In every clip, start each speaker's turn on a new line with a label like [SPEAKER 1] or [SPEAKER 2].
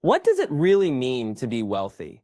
[SPEAKER 1] What does it really mean to be wealthy?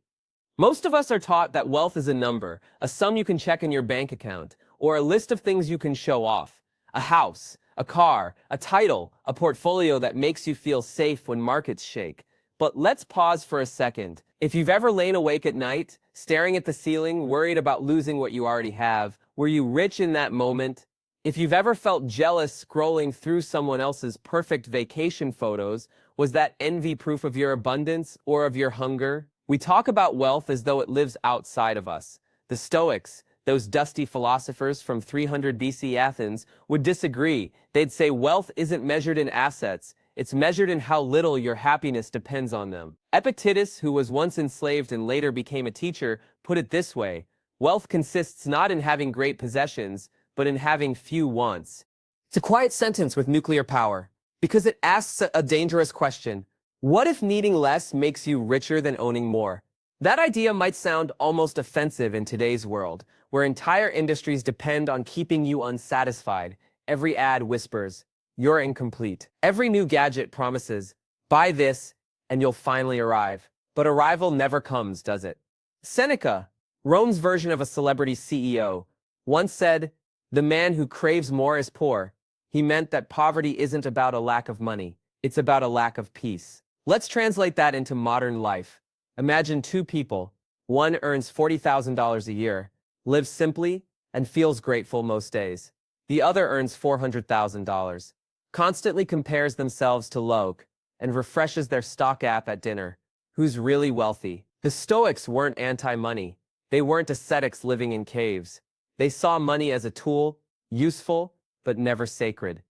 [SPEAKER 1] Most of us are taught that wealth is a number, a sum you can check in your bank account, or a list of things you can show off. A house, a car, a title, a portfolio that makes you feel safe when markets shake. But let's pause for a second. If you've ever lain awake at night, staring at the ceiling, worried about losing what you already have, were you rich in that moment? If you've ever felt jealous scrolling through someone else's perfect vacation photos, was that envy proof of your abundance or of your hunger? We talk about wealth as though it lives outside of us. The Stoics, those dusty philosophers from 300 BC Athens, would disagree. They'd say wealth isn't measured in assets, it's measured in how little your happiness depends on them. Epictetus, who was once enslaved and later became a teacher, put it this way: wealth consists not in having great possessions, but in having few wants. It's a quiet sentence with nuclear power, because it asks a dangerous question. What if needing less makes you richer than owning more? That idea might sound almost offensive in today's world, where entire industries depend on keeping you unsatisfied. Every ad whispers, "You're incomplete." Every new gadget promises, "Buy this, and you'll finally arrive." But arrival never comes, does it? Seneca, Rome's version of a celebrity CEO, once said, "The man who craves more is poor." He meant that poverty isn't about a lack of money, it's about a lack of peace. Let's translate that into modern life. Imagine two people. One earns $40,000 a year, lives simply, and feels grateful most days. The other earns $400,000, constantly compares themselves to Loke, and refreshes their stock app at dinner. Who's really wealthy? The Stoics weren't anti-money. They weren't ascetics living in caves. They saw money as a tool, useful, but never sacred.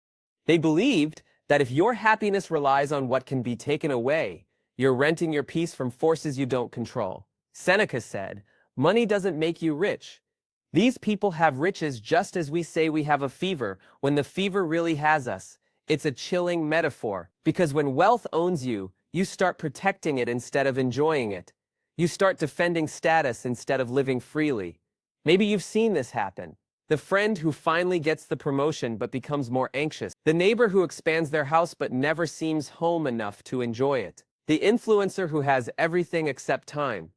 [SPEAKER 1] They believed that if your happiness relies on what can be taken away, you're renting your peace from forces you don't control. Seneca said, "Money doesn't make you rich." These people have riches just as we say we have a fever, when the fever really has us. It's a chilling metaphor, because when wealth owns you, you start protecting it instead of enjoying it. You start defending status instead of living freely. Maybe you've seen this happen. The friend who finally gets the promotion but becomes more anxious. The neighbor who expands their house but never seems home enough to enjoy it. The influencer who has everything except time.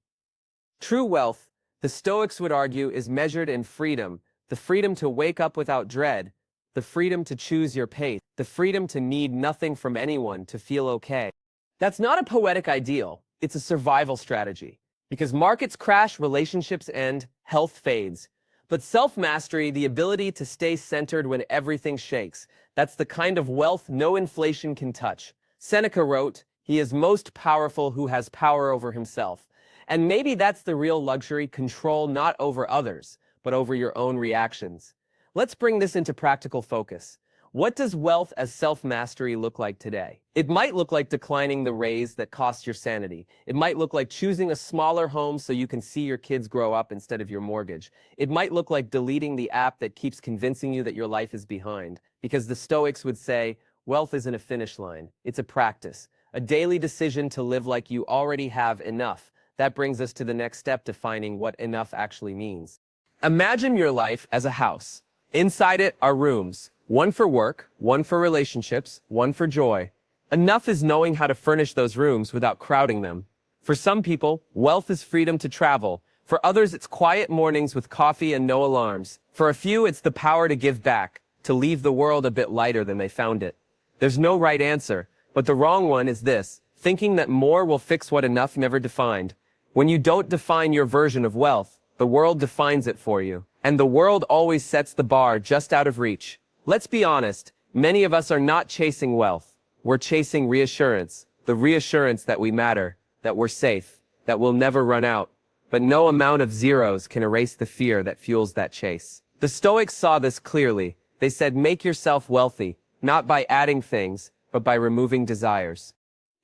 [SPEAKER 1] True wealth, the Stoics would argue, is measured in freedom. The freedom to wake up without dread. The freedom to choose your pace. The freedom to need nothing from anyone to feel okay. That's not a poetic ideal. It's a survival strategy. Because markets crash, relationships end, health fades. But self-mastery, the ability to stay centered when everything shakes, that's the kind of wealth no inflation can touch. Seneca wrote, "He is most powerful who has power over himself." And maybe that's the real luxury: control not over others, but over your own reactions. Let's bring this into practical focus. What does wealth as self-mastery look like today? It might look like declining the raise that costs your sanity. It might look like choosing a smaller home so you can see your kids grow up instead of your mortgage. It might look like deleting the app that keeps convincing you that your life is behind. Because the Stoics would say, wealth isn't a finish line. It's a practice, a daily decision to live like you already have enough. That brings us to the next step, defining what enough actually means. Imagine your life as a house. Inside it are rooms. One for work, one for relationships, one for joy. Enough is knowing how to furnish those rooms without crowding them. For some people, wealth is freedom to travel. For others, it's quiet mornings with coffee and no alarms. For a few, it's the power to give back, to leave the world a bit lighter than they found it. There's no right answer, but the wrong one is this: thinking that more will fix what enough never defined. When you don't define your version of wealth, the world defines it for you. And the world always sets the bar just out of reach. Let's be honest, many of us are not chasing wealth. We're chasing reassurance, the reassurance that we matter, that we're safe, that we'll never run out. But no amount of zeros can erase the fear that fuels that chase. The Stoics saw this clearly. They said, make yourself wealthy, not by adding things, but by removing desires.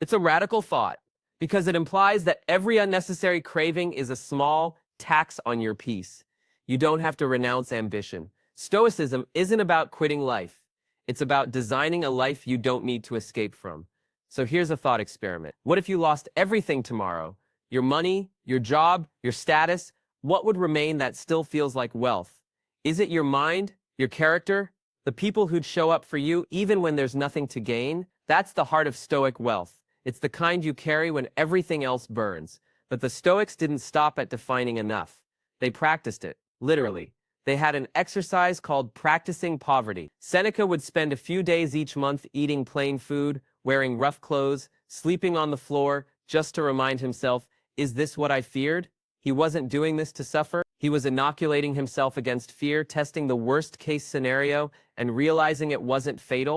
[SPEAKER 1] It's a radical thought, because it implies that every unnecessary craving is a small tax on your peace. You don't have to renounce ambition. Stoicism isn't about quitting life. It's about designing a life you don't need to escape from. So here's a thought experiment. What if you lost everything tomorrow? Your money, your job, your status? What would remain that still feels like wealth? Is it your mind, your character, the people who'd show up for you even when there's nothing to gain? That's the heart of Stoic wealth. It's the kind you carry when everything else burns. But the Stoics didn't stop at defining enough. They practiced it, literally. They had an exercise called practicing poverty. Seneca would spend a few days each month eating plain food, wearing rough clothes, sleeping on the floor, just to remind himself, is this what I feared? He wasn't doing this to suffer. He was inoculating himself against fear, testing the worst-case scenario, and realizing it wasn't fatal.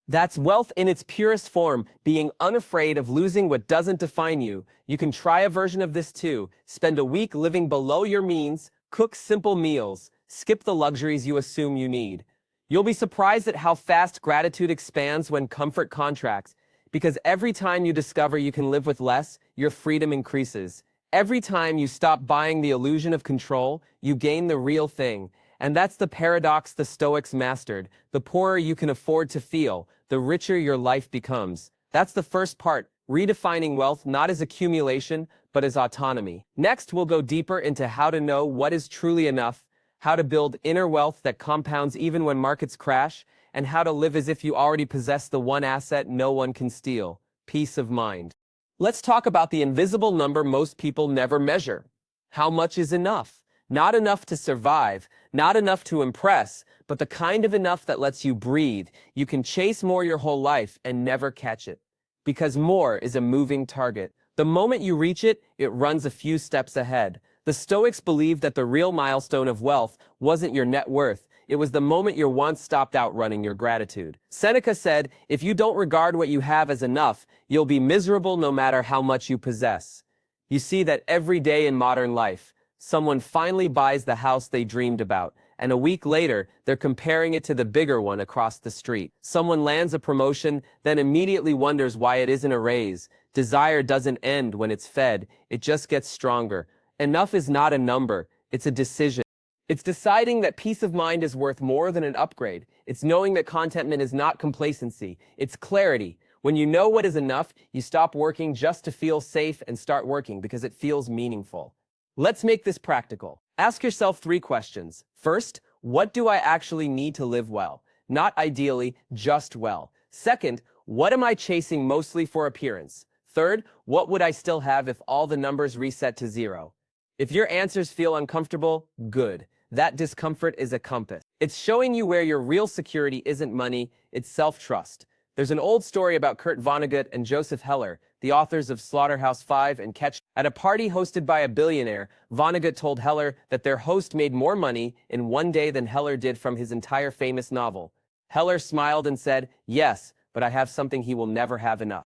[SPEAKER 1] That's wealth in its purest form, being unafraid of losing what doesn't define you. You can try a version of this too. Spend a week living below your means, cook simple meals, skip the luxuries you assume you need. You'll be surprised at how fast gratitude expands when comfort contracts, because every time you discover you can live with less, your freedom increases. Every time you stop buying the illusion of control, you gain the real thing. And that's the paradox the Stoics mastered. The poorer you can afford to feel, the richer your life becomes. That's the first part, redefining wealth not as accumulation, but as autonomy. Next, we'll go deeper into how to know what is truly enough, how to build inner wealth that compounds even when markets crash, and how to live as if you already possess the one asset no one can steal, peace of mind. Let's talk about the invisible number most people never measure. How much is enough? Not enough to survive, not enough to impress, but the kind of enough that lets you breathe. You can chase more your whole life and never catch it. Because more is a moving target. The moment you reach it, it runs a few steps ahead. The Stoics believed that the real milestone of wealth wasn't your net worth. It was the moment your wants stopped outrunning your gratitude. Seneca said, if you don't regard what you have as enough, you'll be miserable no matter how much you possess. You see that every day in modern life. Someone finally buys the house they dreamed about, and a week later, they're comparing it to the bigger one across the street. Someone lands a promotion, then immediately wonders why it isn't a raise. Desire doesn't end when it's fed, it just gets stronger. Enough is not a number, it's a decision. It's deciding that peace of mind is worth more than an upgrade. It's knowing that contentment is not complacency, it's clarity. When you know what is enough, you stop working just to feel safe and start working because it feels meaningful. Let's make this practical. Ask yourself 3 questions. First, what do I actually need to live well? Not ideally, just well. Second, what am I chasing mostly for appearance? Third, what would I still have if all the numbers reset to 0? If your answers feel uncomfortable, good. That discomfort is a compass. It's showing you where your real security isn't money, it's self-trust. There's an old story about Kurt Vonnegut and Joseph Heller, the authors of Slaughterhouse-Five and Catch. At a party hosted by a billionaire, Vonnegut told Heller that their host made more money in one day than Heller did from his entire famous novel. Heller smiled and said, yes, but I have something he will never have enough.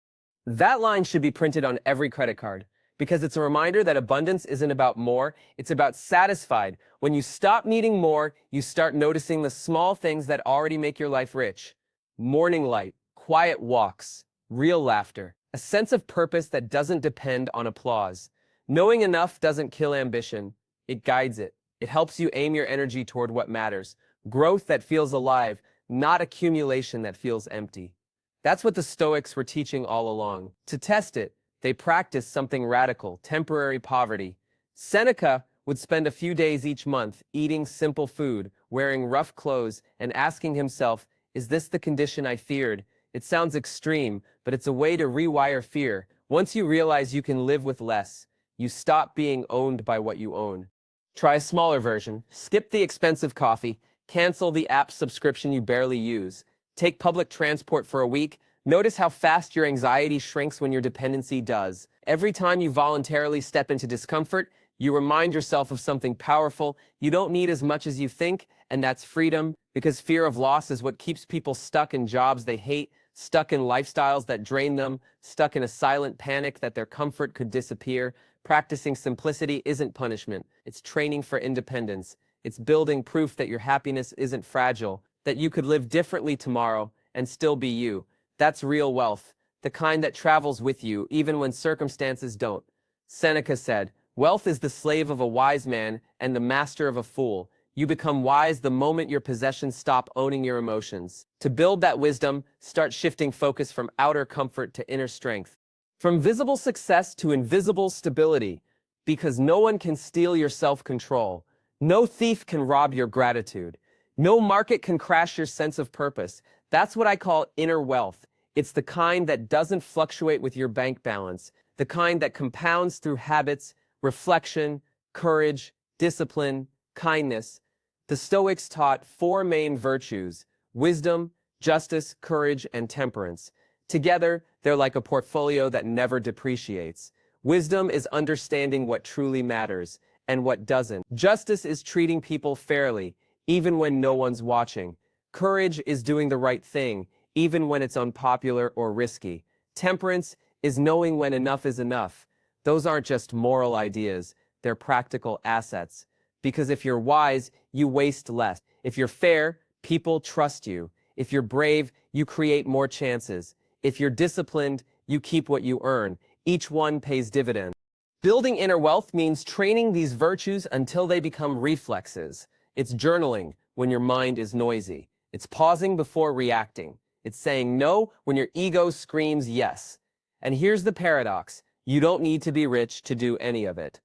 [SPEAKER 1] That line should be printed on every credit card, because it's a reminder that abundance isn't about more, it's about satisfied. When you stop needing more, you start noticing the small things that already make your life rich. Morning light, quiet walks, real laughter, a sense of purpose that doesn't depend on applause. Knowing enough doesn't kill ambition, it guides it. It helps you aim your energy toward what matters. Growth that feels alive, not accumulation that feels empty. That's what the Stoics were teaching all along. To test it, they practiced something radical, temporary poverty. Seneca would spend a few days each month eating simple food, wearing rough clothes, and asking himself, is this the condition I feared? It sounds extreme, but it's a way to rewire fear. Once you realize you can live with less, you stop being owned by what you own. Try a smaller version. Skip the expensive coffee. Cancel the app subscription you barely use. Take public transport for a week. Notice how fast your anxiety shrinks when your dependency does. Every time you voluntarily step into discomfort, you remind yourself of something powerful. You don't need as much as you think, and that's freedom, because fear of loss is what keeps people stuck in jobs they hate, stuck in lifestyles that drain them, stuck in a silent panic that their comfort could disappear. Practicing simplicity isn't punishment. It's training for independence. It's building proof that your happiness isn't fragile, that you could live differently tomorrow and still be you. That's real wealth, the kind that travels with you even when circumstances don't. Seneca said, wealth is the slave of a wise man and the master of a fool. You become wise the moment your possessions stop owning your emotions. To build that wisdom, start shifting focus from outer comfort to inner strength. From visible success to invisible stability, because no one can steal your self-control. No thief can rob your gratitude. No market can crash your sense of purpose. That's what I call inner wealth. It's the kind that doesn't fluctuate with your bank balance, the kind that compounds through habits, reflection, courage, discipline, kindness. The Stoics taught four main virtues: wisdom, justice, courage, and temperance. Together, they're like a portfolio that never depreciates. Wisdom is understanding what truly matters and what doesn't. Justice is treating people fairly, even when no one's watching. Courage is doing the right thing, even when it's unpopular or risky. Temperance is knowing when enough is enough. Those aren't just moral ideas, they're practical assets. Because if you're wise, you waste less. If you're fair, people trust you. If you're brave, you create more chances. If you're disciplined, you keep what you earn. Each one pays dividends. Building inner wealth means training these virtues until they become reflexes. It's journaling when your mind is noisy. It's pausing before reacting. It's saying no when your ego screams yes. And here's the paradox. You don't need to be rich to do any of it.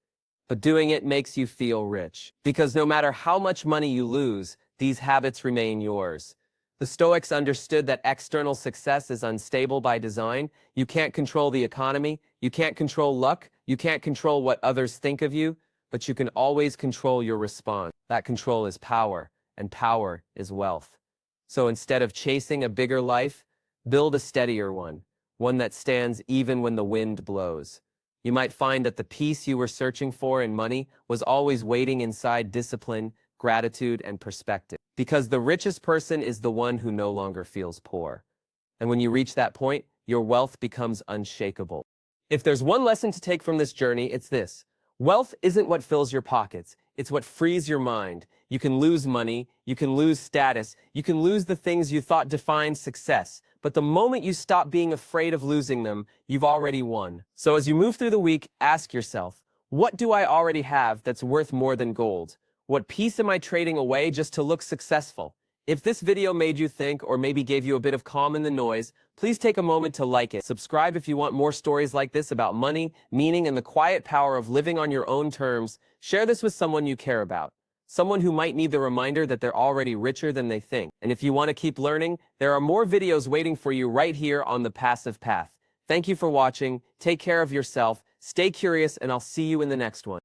[SPEAKER 1] But doing it makes you feel rich. Because no matter how much money you lose, these habits remain yours. The Stoics understood that external success is unstable by design. You can't control the economy. You can't control luck. You can't control what others think of you. But you can always control your response. That control is power, and power is wealth. So instead of chasing a bigger life, build a steadier one, one that stands even when the wind blows. You might find that the peace you were searching for in money was always waiting inside discipline, gratitude, and perspective. Because the richest person is the one who no longer feels poor. And when you reach that point, your wealth becomes unshakable. If there's one lesson to take from this journey, it's this. Wealth isn't what fills your pockets. It's what frees your mind. You can lose money, you can lose status, you can lose the things you thought defined success. But the moment you stop being afraid of losing them, you've already won. So as you move through the week, ask yourself, what do I already have that's worth more than gold? What piece am I trading away just to look successful? If this video made you think or maybe gave you a bit of calm in the noise, please take a moment to like it. Subscribe if you want more stories like this about money, meaning, and the quiet power of living on your own terms. Share this with someone you care about. Someone who might need the reminder that they're already richer than they think. And if you want to keep learning, there are more videos waiting for you right here on the Passive Path. Thank you for watching. Take care of yourself. Stay curious, and I'll see you in the next one.